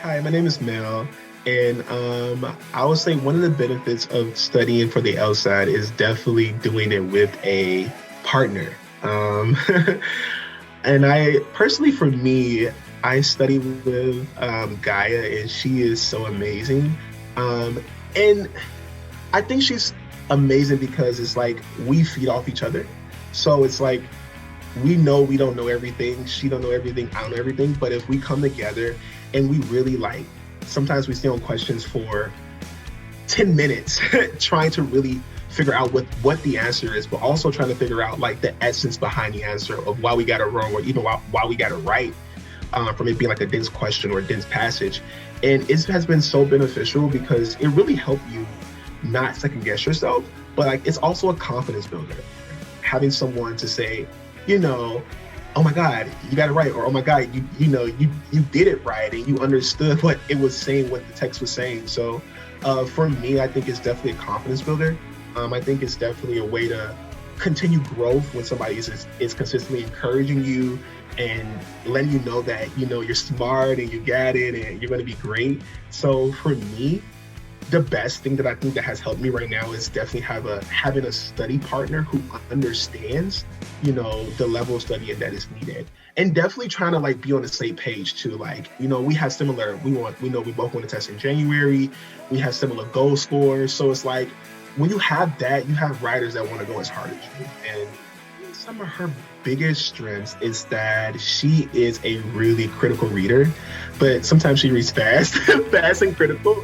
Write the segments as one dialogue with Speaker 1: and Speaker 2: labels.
Speaker 1: Hi, my name is Mel, and I would say one of the benefits of studying for the LSAT is definitely doing it with a partner. Um, and I personally, for me, I study with Gaia, and she is so amazing. And I think she's amazing because it's like we feed off each other. So it's like we know we don't know everything. She don't know everything. I don't know everything. But if we come together and we really like, sometimes we stay on questions for 10 minutes trying to really figure out what the answer is, but also trying to figure out like the essence behind the answer of why we got it wrong or even why we got it right, from it being like a dense question or a dense passage. And it has been so beneficial because it really helped you not second guess yourself, but like it's also a confidence builder. Having someone to say, you know, oh my God, you got it right, or oh my God, you did it right, and you understood what it was saying, what the text was saying. So, for me, I think it's definitely a confidence builder. I think it's definitely a way to continue growth when somebody is consistently encouraging you and letting you know that you're smart and you got it and you're going to be great. So for me, the best thing that I think that has helped me right now is definitely having a study partner who understands, the level of studying that is needed. And definitely trying to like be on the same page too. Like, we have similar, we know we both want to test in January. We have similar goal scores. So it's like when you have that, you have writers that want to go as hard as you. And some of her biggest strengths is that she is a really critical reader, but sometimes she reads fast, fast and critical.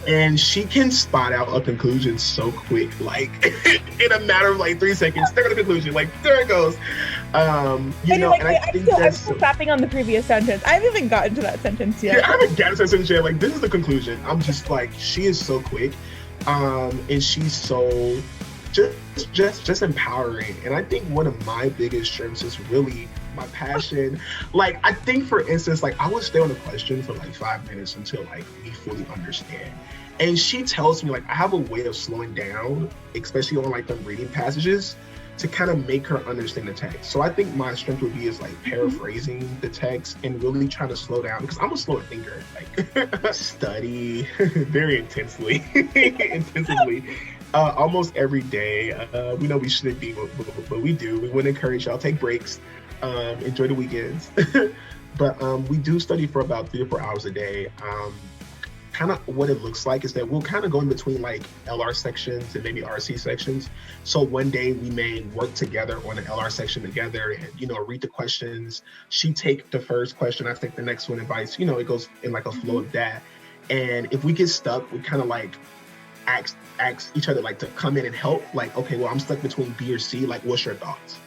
Speaker 1: And she can spot out a conclusion so quick, like in a matter of like 3 seconds, there goes the conclusion, like there it goes.
Speaker 2: Like,
Speaker 1: and
Speaker 2: wait,
Speaker 1: I think
Speaker 2: I'm
Speaker 1: that's
Speaker 2: still tapping on the previous sentence. I haven't even gotten to that sentence yet.
Speaker 1: yeah, I haven't gotten to that sentence yet. Like this is the conclusion. I'm just like, she is so quick, and she's so just empowering. And I think one of my biggest strengths is really my passion. Like I think, for instance, like I would stay on a question for like 5 minutes until like we fully understand. And she tells me like I have a way of slowing down, especially on like the reading passages, to kind of make her understand the text. So I think my strength would be is like paraphrasing the text and really trying to slow down, because I'm a slower thinker. Like study very intensely, intensively, almost every day. We know we shouldn't be, but we do. We want to encourage y'all take breaks, enjoy the weekends. But we do study for about 3 to 4 hours a day. Kind of what it looks like is that we'll kind of go in between like LR sections and maybe RC sections. So one day we may work together on an LR section together and, read the questions. She take the first question, I take the next one, and vice, it goes in like a flow of that. And if we get stuck, we kind of like ask each other like to come in and help. Like, okay, well, I'm stuck between B or C. Like, what's your thoughts?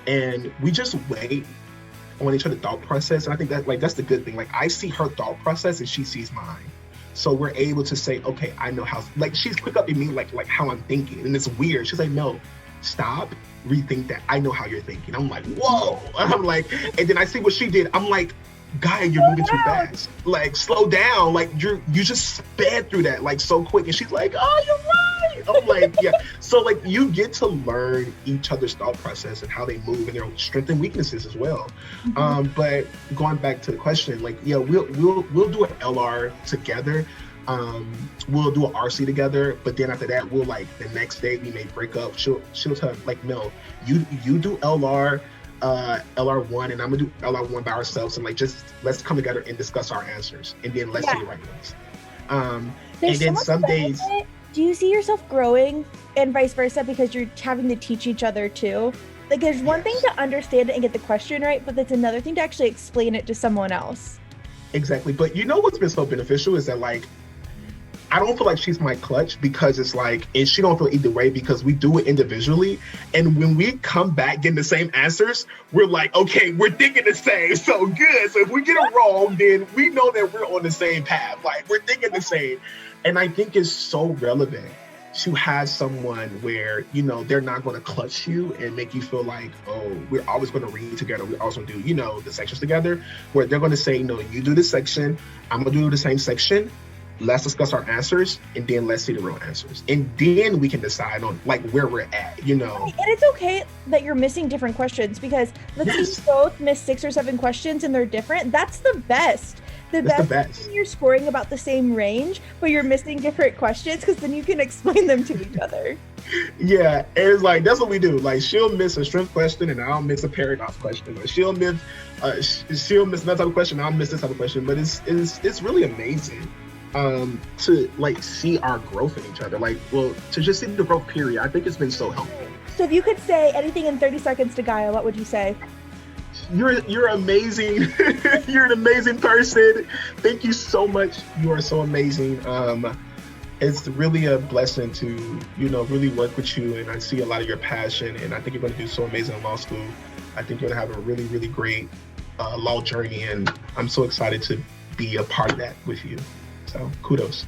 Speaker 1: And we just wait on each other's thought process. And I think that like that's the good thing. Like I see her thought process and she sees mine. So we're able to say, okay, I know how, like she's quick up in me like how I'm thinking. And it's weird. She's like, no, stop, rethink that. I know how you're thinking. I'm like, whoa. I'm like, and then I see what she did. I'm like, Guy, you're moving too fast. Like, slow down. Like you just sped through that like so quick. And she's like, oh, you're right. I'm like, yeah. So like you get to learn each other's thought process and how they move and their strengths and weaknesses as well. But going back to the question, like, yeah, we'll do an LR together. We'll do an RC together, but then after that, we'll like the next day we may break up. She'll tell like, no, you do LR1 and I'm gonna do LR1 by ourselves, and like just let's come together and discuss our answers, and then let's see the right ones. And then some days,
Speaker 2: do you see yourself growing and vice versa because you're having to teach each other too? Like there's one thing to understand it and get the question right, but that's another thing to actually explain it to someone else.
Speaker 1: Exactly. But what's been so beneficial is that like I don't feel like she's my clutch, because it's like, and she don't feel either way because we do it individually. And when we come back getting the same answers, we're like, okay, we're thinking the same. So good. So if we get it wrong, then we know that we're on the same path. Like we're thinking the same. And I think it's so relevant to have someone where, they're not going to clutch you and make you feel like, oh, we're always going to read together. We're always going to do, the sections together, where they're going to say, no, you do this section. I'm going to do the same section. Let's discuss our answers, and then let's see the real answers. And then we can decide on like where we're at,
Speaker 2: And it's okay that you're missing different questions, because let's say you both miss 6 or 7 questions and they're different. That's the best. The
Speaker 1: It's the
Speaker 2: best is
Speaker 1: best.
Speaker 2: when you're scoring about the same range, but you're missing different questions because then you can explain them to each other.
Speaker 1: Yeah, and it's like that's what we do. Like she'll miss a strength question, and I'll miss a paradox question, or she'll miss another type of question, and I'll miss this type of question. But it's really amazing to like see our growth in each other. Like, well, to just see the growth. Period. I think it's been so helpful.
Speaker 2: So if you could say anything in 30 seconds to Gaia, what would you say?
Speaker 1: You're amazing. You're an amazing person. Thank you so much. You are so amazing. It's really a blessing to really work with you, and I see a lot of your passion, and I think you're going to do so amazing in law school. I think you're going to have a really great law journey, and I'm so excited to be a part of that with you. So kudos.